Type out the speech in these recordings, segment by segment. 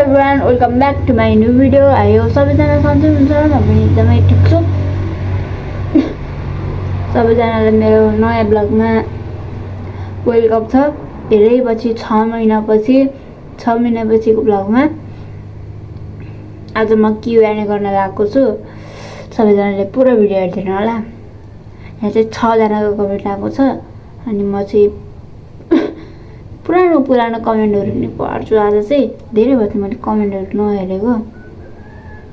everyone, welcome back to my new video. I hope सबैजना सन्चै हुनुहुन्छ। म पनि एकदमै ठिक छु। सबैजनालाई मेरो नयाँ ब्लगमा वेलकम छ। धेरै पछि 6 महिनापछिको ब्लगमा आज म Q&A गर्न लागेको छु। सबैजनाले पुरा भिडियो हेर्दिनु होला। यहाँ चाहिँ 6 जनाको कमेन्ट आएको छ अनि म चाहिँ पुरानो कमेन्टहरु नि पढ्छु। आज चाहिँ धेरै भयो मैले कमेन्टहरु नहेरेको।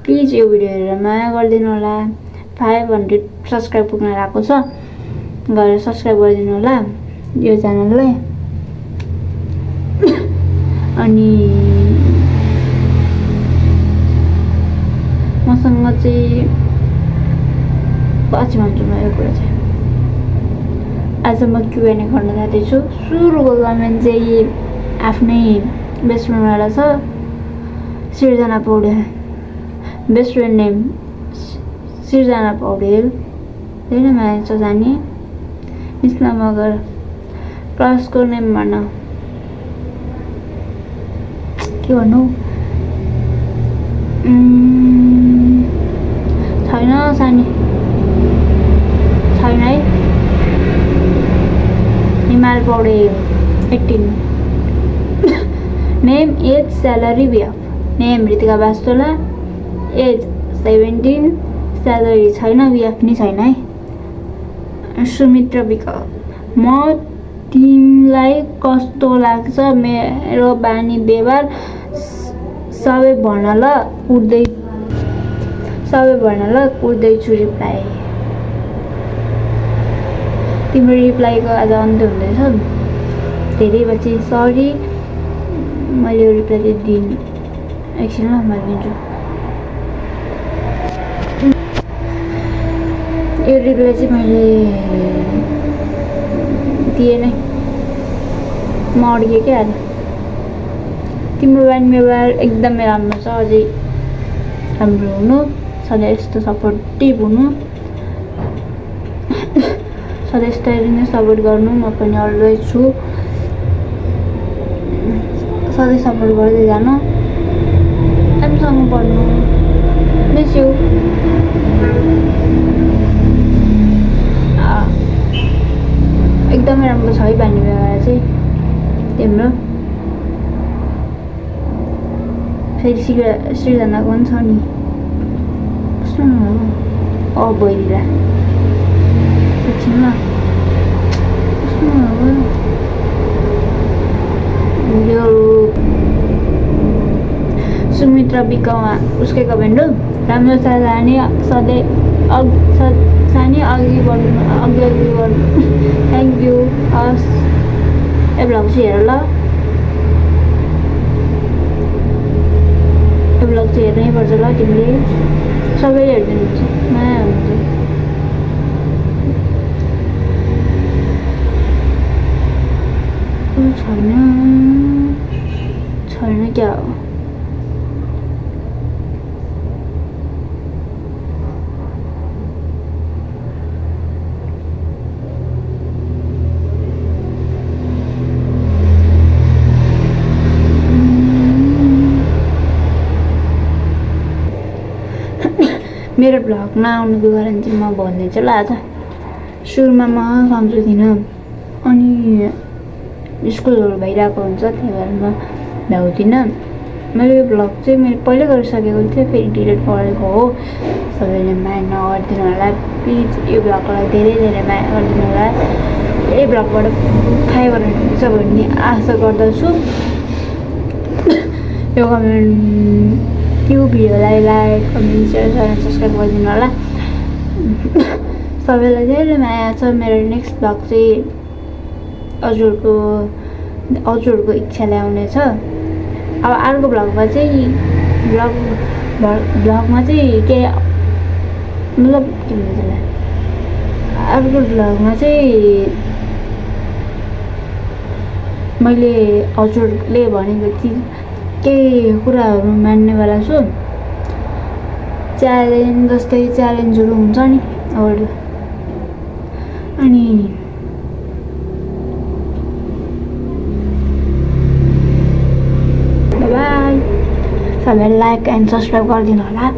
प्लिज यो भिडियो हेरेर माया गरिदिनु होला। 500 सब्स्क्राइब पुग्न लागेको छ। गएर सब्स्क्राइब गरिदिनु होला यो च्यानललाई। अनि मसँग चाहिँ पछि भन्छु म यो कुरा चाहिँ। आज म Q&A गर्न जाँदैछु। सुरुको कमेन्ट चाहिँ आफ्नै बेस्ट फ्रेन्डवाला छ, सिर्जना पौडेल। बेस्ट फ्रेन्ड नेम सिर्जना पौडेल। धेरै माया छ जानी। निस्ला मगर क्लासको नेम भन। के भन्नु? छैन सानी, छैन है। Himal Paudel 18। Name age salary BF। Name Ritika Bastola. Age 17। Salary छैन, BF नि छैन है। सुमित्रा विक। म तिमीलाई कस्तो लाग्छ? मेरो बानी व्यवहार सबै भन ल, कुर्दैछु रिप्लाई। तिम्रो रिप्लाईको आज अन्त्य हुँदैछ। धेरै पछि सरी, मैले यो रिप्लाई चाहिँ दिन एकछिन ल म दिन्छु। यो रिप्लाई चाहिँ मैले दिएँ नै, म अड्केँ क्या आज। तिम्रो बानी व्यवहार एकदमै राम्रो छ। अझै राम्रो हुनु, सधैँ यस्तो सपोर्टिभ हुनु, सधैँ यस्तरी नै सपोर्ट गर्नु। म पनि अलवेज छु, सधैँ सपोर्ट गर्दै जानु। हामीसँग पढ्नु। Miss you. एकदमै राम्रो छ है बानी व्यवहार चाहिँ तिम्रो। फेरि सृजनाको पनि छ नि। कस्तो न बहिरा एकछिन ल। सुमित्रा विकमा उसकै कमेन्ट हो। राम्रो छ जाने, सधैँ सानी अघि बढ्नु। Thank you. हस् ए ब्लग चाहिँ हेर ल। यो ब्लग चाहिँ हेर्नै पर्छ ल तिमीले। सबैले हेरिदिनुहुन्छ, माया हुन्छ। छैन क्या हो? मेरो ब्लग नआउनुको कारण चाहिँ म भन्दैछु ल। आज सुरुमा म सम्झिदिनँ, अनि स्कुलहरू भइरहेको हुन्छ, त्यही भएर म भ्याउँदिनँ। मैले यो ब्लग चाहिँ मैले पहिल्यै गरिसकेको थिएँ, फेरि डिलिट गरेको हो। सबैले माया नगरिदिनु होला प्लिज। यो ब्लगलाई धेरै माया गरिदिनु होला। यही ब्लगबाट 500 हुन्छ भन्ने आशा गर्दछु। यो भिडियोलाई लाइक, कमेन्ट, सेयर, सब्स्क्राइब गरिदिनु होला। सबैलाई धेरै माया छ। मेरो नेक्स्ट ब्लग चाहिँ हजुरहरूको इच्छाले आउनेछ। अब अर्को ब्लगमा चाहिँ ब्लगमा चाहिँ के मतलब के भन्छ त्यसलाई, अर्को ब्लगमा चाहिँ मैले हजुरले भनेको चिज केही कुराहरू मान्नेवाला छु। च्यालेन्जहरू हुन्छ नि अरू। अनि बाई। सबैले लाइक एन्ड सब्सक्राइब गरिदिनु होला।